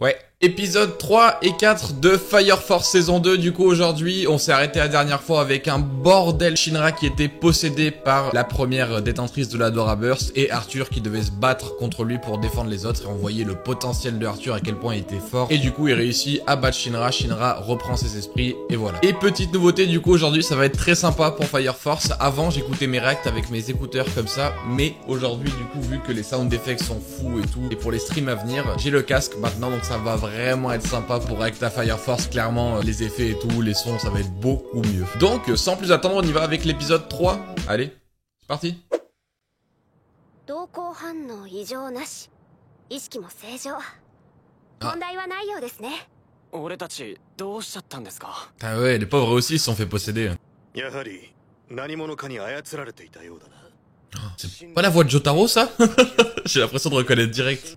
Ouais, épisode 3 et 4 de Fire Force saison 2. Du coup, aujourd'hui, on s'est arrêté la dernière fois avec un bordel. Shinra qui était possédé par la première détentrice de la Dora Burst et Arthur qui devait se battre contre lui pour défendre les autres. Et on voyait le potentiel de Arthur, à quel point il était fort. Et du coup, il réussit à battre Shinra. Shinra reprend ses esprits et voilà. Et petite nouveauté, du coup, aujourd'hui, ça va être très sympa pour Fire Force. Avant, j'écoutais mes reacts avec mes écouteurs comme ça. Mais aujourd'hui, du coup, vu que les sound effects sont fous et tout, et pour les streams à venir, j'ai le casque maintenant, donc ça va vraiment être sympa pour React à Fire Force. Clairement, les effets et tout, les sons, ça va être beaucoup mieux. Donc, sans plus attendre, on y va avec l'épisode 3. Allez, c'est parti. Ah ouais, les pauvres aussi se sont fait posséder. C'est pas la voix de Jotaro, ça? J'ai l'impression de reconnaître direct.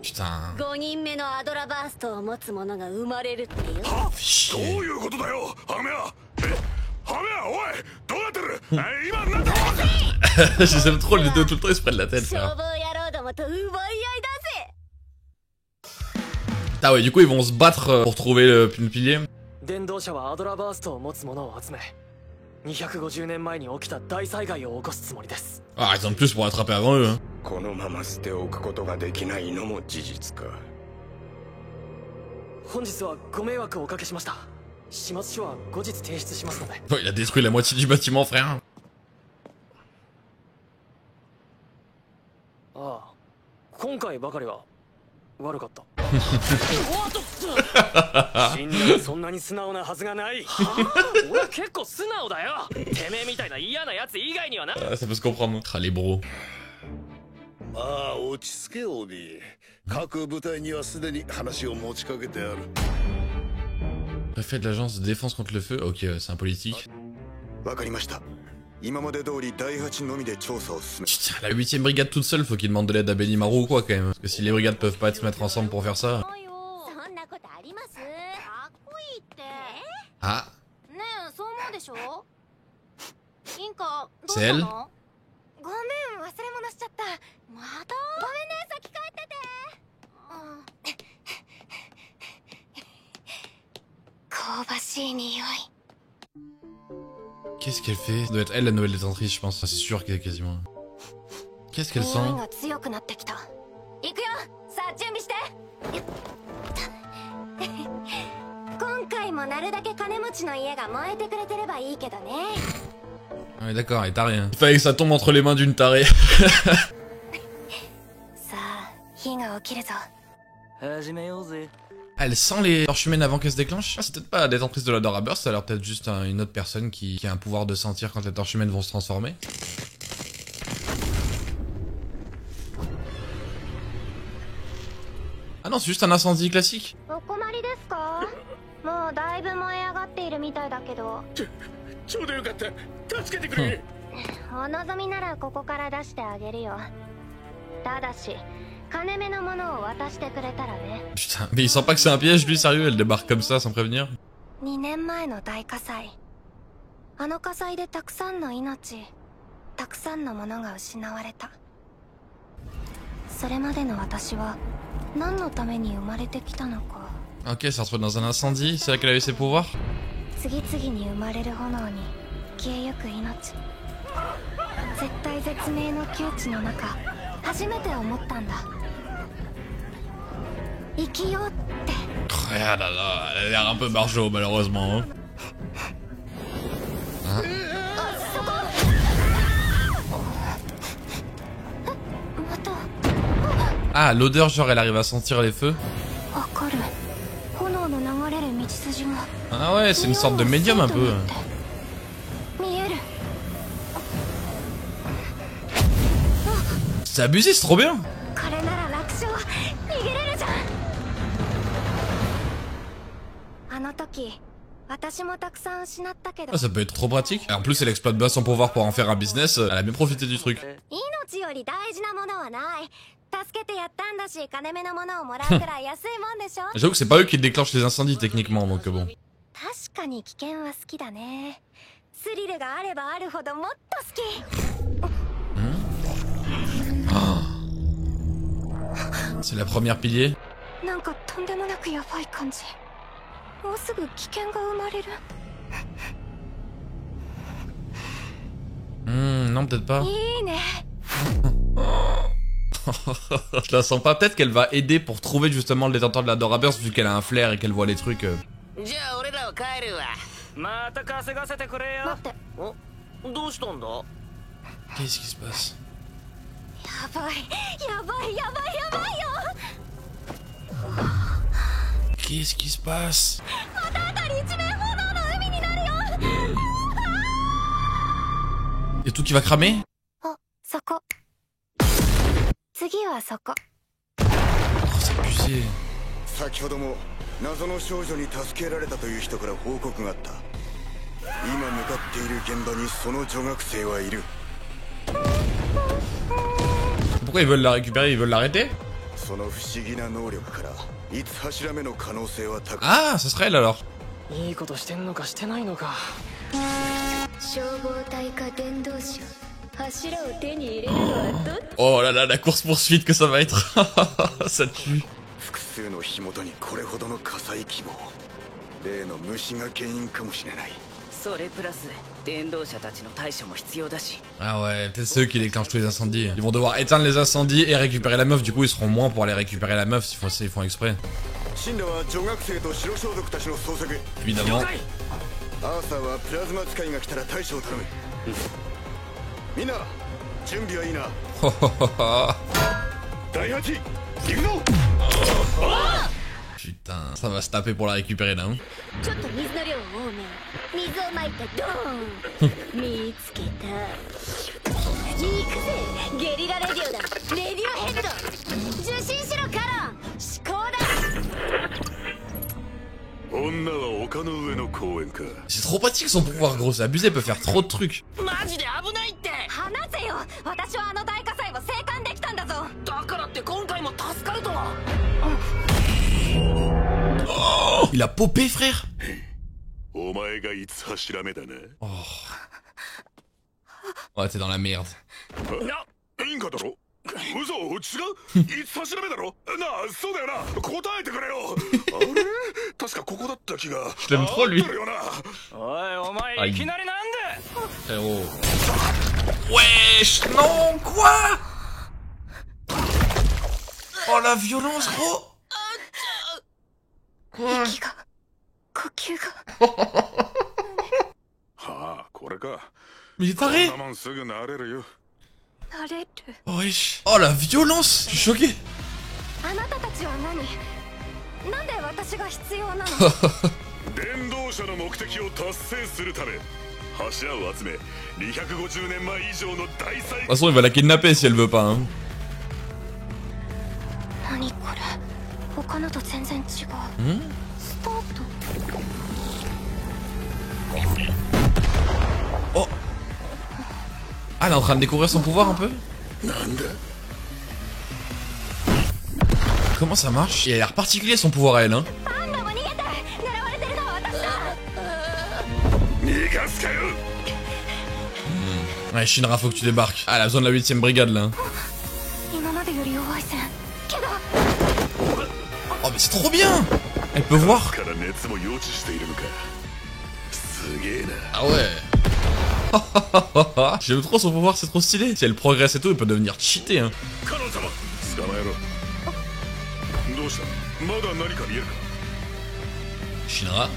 Putain. J'aime trop les deux, tout le temps ils se prennent la tête, frère. Ah ouais, du coup ils vont se battre pour trouver le pilier. Ah, ils ont de plus pour attraper avant eux, hein. Oh, il a détruit la moitié du bâtiment, frère. Ça peut se comprendre. Ah, les bros. Préfet de l'agence de défense contre le feu. Ok, c'est un politique. Putain, la 8ème brigade toute seule, faut qu'il demande de l'aide à Benimaru ou quoi quand même. Parce que si les brigades peuvent pas se mettre ensemble pour faire ça. Ah. C'est elle? Qu'est-ce qu'elle fait? Ça doit être elle la nouvelle détentrice, je pense. C'est sûr qu'elle est quasiment. Qu'est-ce qu'elle sent? Ouais, d'accord, elle est tarée. Hein. Il fallait que ça tombe entre les mains d'une tarée. Elle sent les torches humaines avant qu'elles se déclenchent. C'est peut-être pas la détentrice de la Dora Burst, ça a l'air peut-être juste une autre personne qui a un pouvoir de sentir quand les torches humaines vont se transformer. Ah non, c'est juste un incendie classique. Putain, mais il sent pas que c'est un piège, lui, sérieux, elle débarque comme ça sans prévenir. Ok, ça se retrouve dans un incendie, c'est là qu'elle avait ses pouvoirs. Ah là là, elle a l'air un peu barjot malheureusement. Hein? Ah, l'odeur, genre elle arrive à sentir les feux. Ah ouais, c'est une sorte de médium un peu. C'est abusé, c'est trop bien. Ah, ça peut être trop pratique. Et en plus, elle exploite bien son pouvoir pour en faire un business. Elle a bien profité du truc. J'avoue que c'est pas eux qui déclenchent les incendies techniquement, donc bon. C'est la première pilier. Non, peut-être pas. Je la sens pas. Peut-être qu'elle va aider pour trouver justement le détenteur de la Dora Burst vu qu'elle a un flair et qu'elle voit les trucs. Qu'est-ce qui se passe? Qu'est-ce qui se passe? Et tout qui va cramer? Oh, c'est abusé. 先ほども謎の少女に助けられたという人から報告があった。今向かっている現場にその女学生はいる。 Pourquoi ils veulent la récupérer? Ils veulent l'arrêter? Ah, ce serait elle alors. Oh là là, la course poursuite que ça va être. Ça tue. Ah ouais, peut-être c'est eux qui déclenchent tous les incendies. Ils vont devoir éteindre les incendies et récupérer la meuf. Du coup, ils seront moins pour aller récupérer la meuf s'ils font exprès. Évidemment. Putain, ça va se taper pour la récupérer là. Hein. C'est trop pratique son pouvoir gros, c'est abusé, elle peut faire trop de trucs. Oh, il a popé frère. Oh. Ouais, t'es dans la merde. Je l'aime trop lui. Aïe. Frérot. Wesh, non, quoi? Oh la violence gros. Quoi? Mais il est taré. Oh wesh. Oh la violence. Je suis choqué. De toute façon, il va la kidnapper si elle veut pas. Hein. Oh. Ah, elle est en train de découvrir son pouvoir un peu. Comment ça marche? Il a l'air particulier son pouvoir à elle, hein. Ouais, Shinra, faut que tu débarques. Ah, elle a besoin de la 8ème brigade là. Hein. Oh, mais c'est trop bien! Elle peut voir. Ah ouais. J'aime trop son pouvoir, c'est trop stylé. Si elle progresse et tout, elle peut devenir cheatée. Hein. Shinra.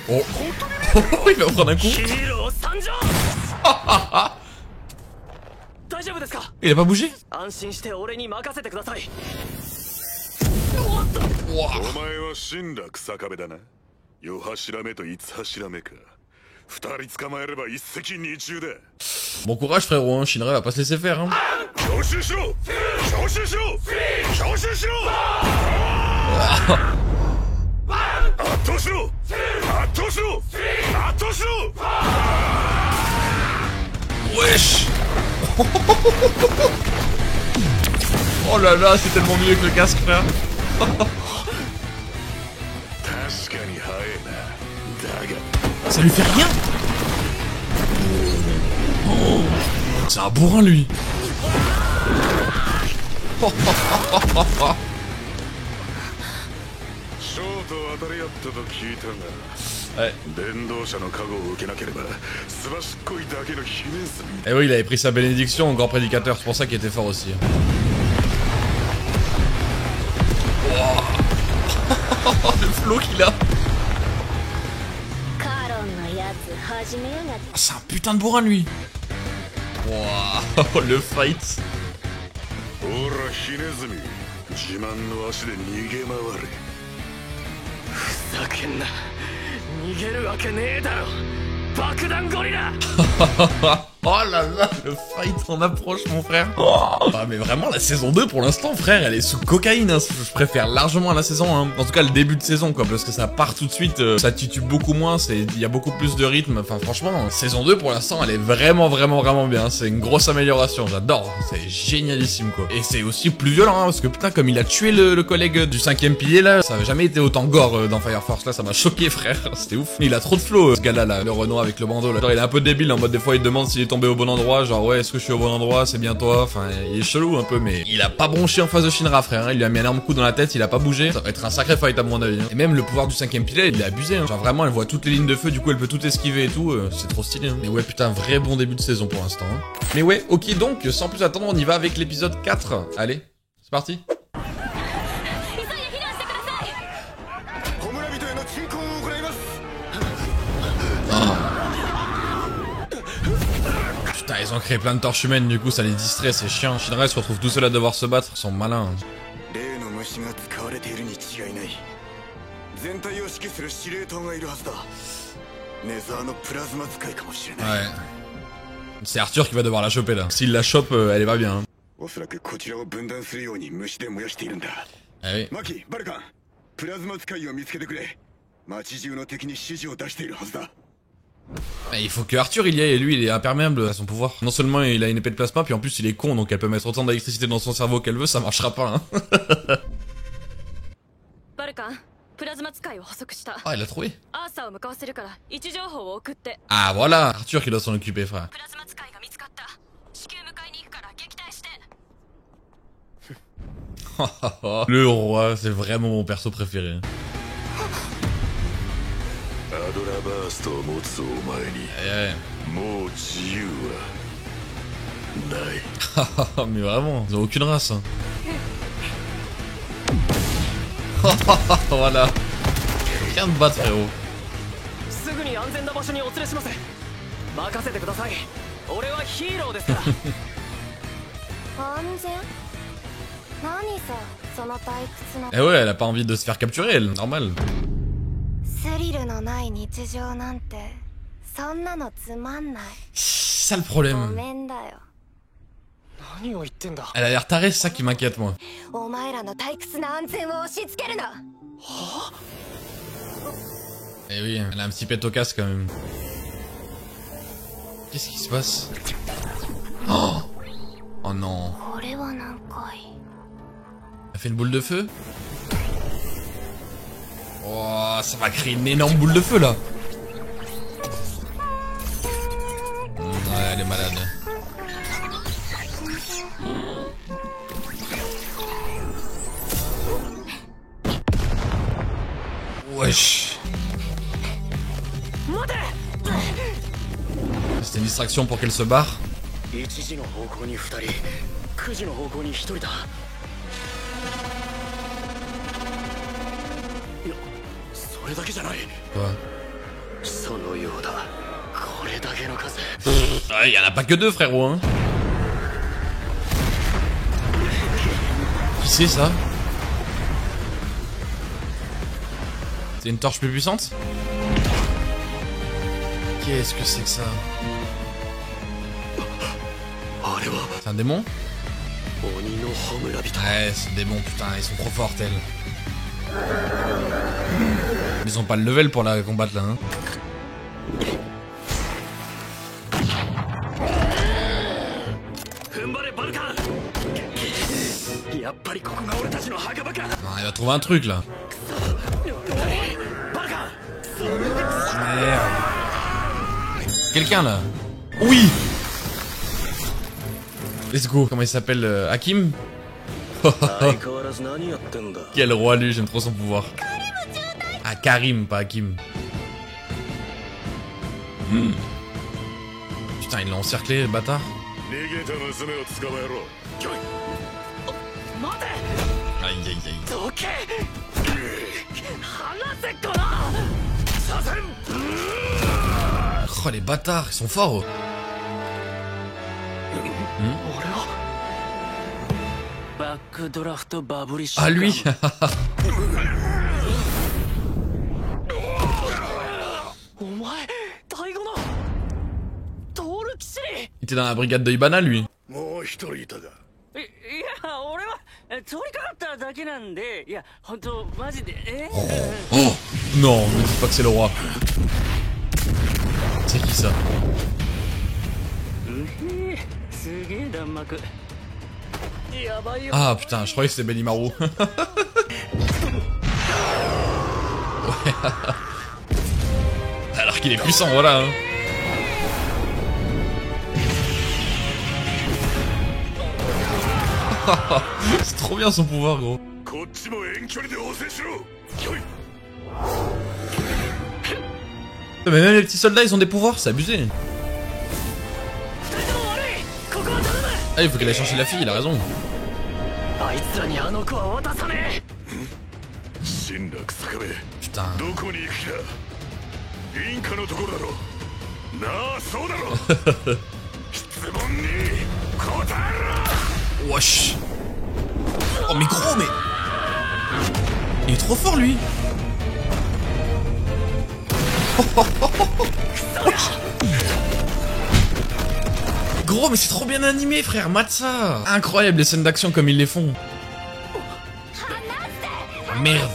Oh. Il va prendre un coup. Il a pas bougé. Bon courage frérot, hein. Shinra va pas se laisser faire. Hein. Wesh. Oh là là, c'est tellement mieux que le casque frère. Ça lui fait rien. C'est un bourrin lui. Ouais. Et oui, il avait pris sa bénédiction au grand prédicateur, c'est pour ça qu'il était fort aussi. Le flow qu'il a. Ah, c'est un putain de bourrin lui. Wow, le fight. Oh là là, le fight en approche mon frère. Ah mais vraiment la saison 2 pour l'instant frère, elle est sous cocaïne hein. Je préfère largement la saison 1. En tout cas le début de saison quoi, parce que ça part tout de suite, ça titube beaucoup moins, il y a beaucoup plus de rythme. Enfin franchement, saison 2 pour l'instant elle est vraiment bien. C'est une grosse amélioration, j'adore. C'est génialissime quoi. Et c'est aussi plus violent hein, parce que putain comme il a tué le collègue du 5ème pilier là, ça avait jamais été autant gore dans Fire Force là, ça m'a choqué frère. C'était ouf. Il a trop de flow ce gars là, le Renault avec le bandeau là. Genre, il est un peu débile en mode des fois il te demande s'il est tombé au bon endroit, genre ouais est-ce que je suis au bon endroit, c'est bien toi, enfin il est chelou un peu mais il a pas bronché en face de Shinra frère, hein. Il lui a mis un énorme coup dans la tête, il a pas bougé, ça va être un sacré fight à mon avis hein. Et même le pouvoir du 5ème pilier il est abusé hein. Genre vraiment elle voit toutes les lignes de feu, du coup elle peut tout esquiver et tout, c'est trop stylé hein. Mais ouais putain vrai bon début de saison pour l'instant hein. Mais ouais ok donc sans plus attendre on y va avec l'épisode 4, allez c'est parti. Putain, ils ont créé plein de torches humaines, du coup ça les distrait, c'est chiant. Shinra se retrouve tout seul à devoir se battre, ils sont malins. Ouais. C'est Arthur qui va devoir la choper là. S'il la chope, elle est pas bien. Hein. Ah oui. Il faut que Arthur il y aille et lui il est imperméable à son pouvoir. Non seulement il a une épée de plasma, puis en plus il est con donc elle peut mettre autant d'électricité dans son cerveau qu'elle veut, ça marchera pas hein. Ah il a trouvé. Ah voilà, Arthur qui doit s'en occuper frère. Le roi, c'est vraiment mon perso préféré. Mais vraiment, ils ont aucune race. Hein. Voilà. Viens te battre frérot. Eh ouais, elle a pas envie de se faire capturer elle, normal. Ça le problème. Elle a l'air tarée, c'est ça qui m'inquiète moi. Eh oui, elle a un petit pet au casque quand même. Qu'est-ce qui se passe? Oh, oh non. Elle fait une boule de feu? Oh, ça va créer une énorme boule de feu là. Ouais, elle est malade. Wesh. C'était une distraction pour qu'elle se barre. Quoi? Il y en a pas que deux frérot hein. Qui c'est ça? C'est une torche plus puissante? Qu'est-ce que c'est que ça? C'est un démon? Ouais, c'est des démons, putain, ils sont trop forts, tels. Ils ont pas le level pour la combattre là, hein. Non, il va trouver un truc là. Merde. Quelqu'un là. Oui. Let's go. Comment il s'appelle Hakim. Quel roi lui, j'aime trop son pouvoir. Ah, Karim, pas Hakim. Putain, ils l'ont encerclé, le bâtard. Aïe aïe aïe. Oh les bâtards, ils sont forts. Ah lui. Il était dans la brigade de Ibana lui. Oh non, ne dis pas que c'est le roi. C'est qui ça? Ah putain, je croyais que c'était Benimaru. Ouais. Alors qu'il est puissant, voilà. Hein. C'est trop bien son pouvoir, gros. Mais même les petits soldats, ils ont des pouvoirs, c'est abusé. Ah, il faut qu'elle aille chercher la fille, il a raison. Putain. Wesh. Oh mais gros, mais... Il est trop fort lui. Gros, mais c'est trop bien animé, frère, mate ça. Incroyable les scènes d'action comme ils les font. Merde.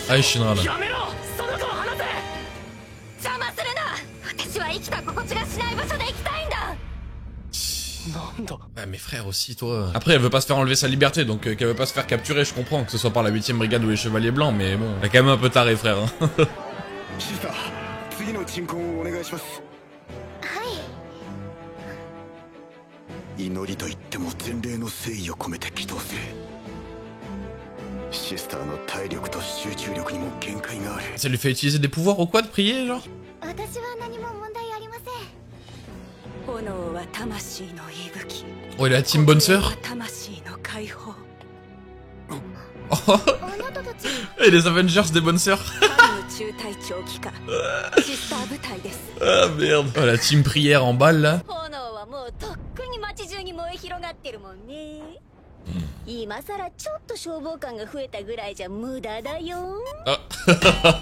Allez, Shinra là. Ouais, mais frère aussi, toi. Après, elle veut pas se faire enlever sa liberté, donc qu'elle veut pas se faire capturer, je comprends que ce soit par la 8ème brigade ou les chevaliers blancs, mais bon, elle est quand même un peu tarée, frère. Hein. Ça lui fait utiliser des pouvoirs ou quoi de prier, genre? Oh, il a la team bonne sœur. Oh. Et les Avengers des bonnes sœurs. Ah merde. Oh, la team prière en balle là.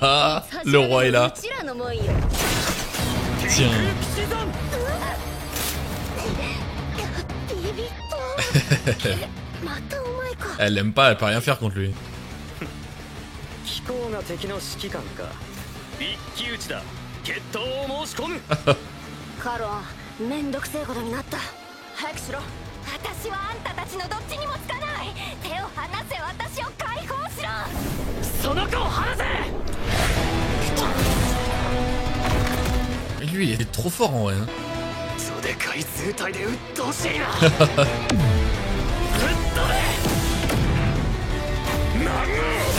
Ah. Le roi est là. Tiens. Elle l'aime pas, elle peut rien faire contre lui. Mais lui, il est trop fort en vrai. Hein.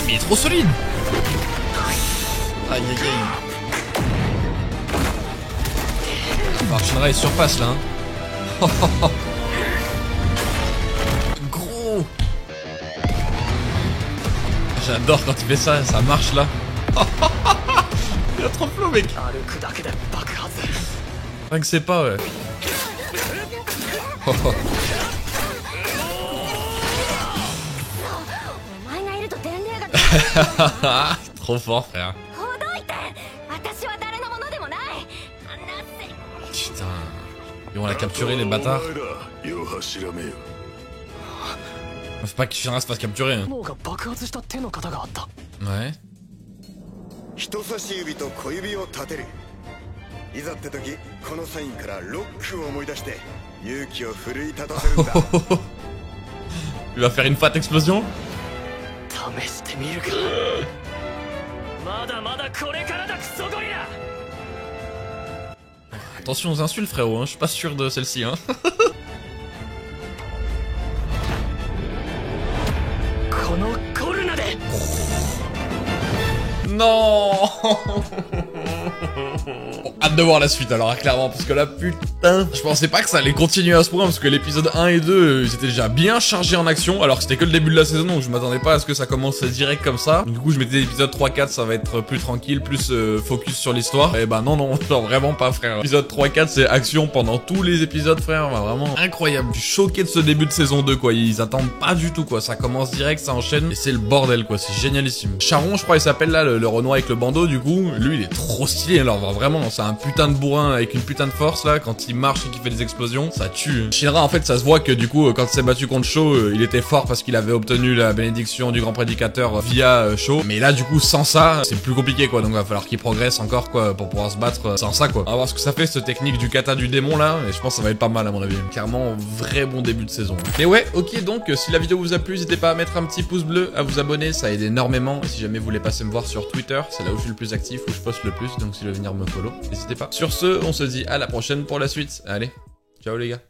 Mais il est trop solide. Aïe aïe aïe. Alors Shinra il surpasse là. Hein. Gros. J'adore quand il fait ça, ça marche là. Il a trop de flow mec. Rien que c'est pas ouais. Trop fort frère. Putain. Ils vont la capturer les bâtards. Faut pas que Shinra se fasse capturer. Hein. Ouais. 人差し指と小指を立てる。いざって時このサインからロックを思い出して勇気を奮い立たせるんだ。Il va faire une fat explosion. Attention aux insultes frérot, hein. Je suis pas sûr de celle-ci. Hein. Non. Bon, hâte de voir la suite alors, clairement, parce que là, putain, je pensais pas que ça allait continuer à ce point, parce que l'épisode 1 et 2, ils étaient déjà bien chargés en action, alors que c'était que le début de la saison, donc je m'attendais pas à ce que ça commence direct comme ça. Du coup, je m'étais dit, épisode 3-4, ça va être plus tranquille, plus focus sur l'histoire. Et bah non, genre vraiment pas, frère. Épisode 3-4, c'est action pendant tous les épisodes, frère, bah, vraiment incroyable. Je suis choqué de ce début de saison 2, quoi. Ils attendent pas du tout, quoi. Ça commence direct, ça enchaîne, et c'est le bordel, quoi. C'est génialissime. Charon, je crois, il s'appelle là, le Renoir avec le bandeau, du coup. Lui, il est trop stylé, alors vraiment, c'est un putain de bourrin avec une putain de force, là. Quand il marche et qu'il fait des explosions, ça tue. Shinra, en fait, ça se voit que, du coup, quand il s'est battu contre Sho, il était fort parce qu'il avait obtenu la bénédiction du grand prédicateur via Sho. Mais là, du coup, sans ça, c'est plus compliqué, quoi. Donc, il va falloir qu'il progresse encore, quoi, pour pouvoir se battre sans ça, quoi. On va voir ce que ça fait, cette technique du kata du démon, là. Et je pense que ça va être pas mal, à mon avis. Clairement, vrai bon début de saison. Mais ouais, ok, donc, si la vidéo vous a plu, n'hésitez pas à mettre un petit pouce bleu, à vous abonner, ça aide énormément. Et si jamais vous voulez passer me voir sur Twitter, c'est là où je suis le plus actif, où je poste le plus. Donc, si vous voulez venir me follow, n'hésitez pas. Sur ce, on se dit à la prochaine pour la suite. Allez, ciao les gars.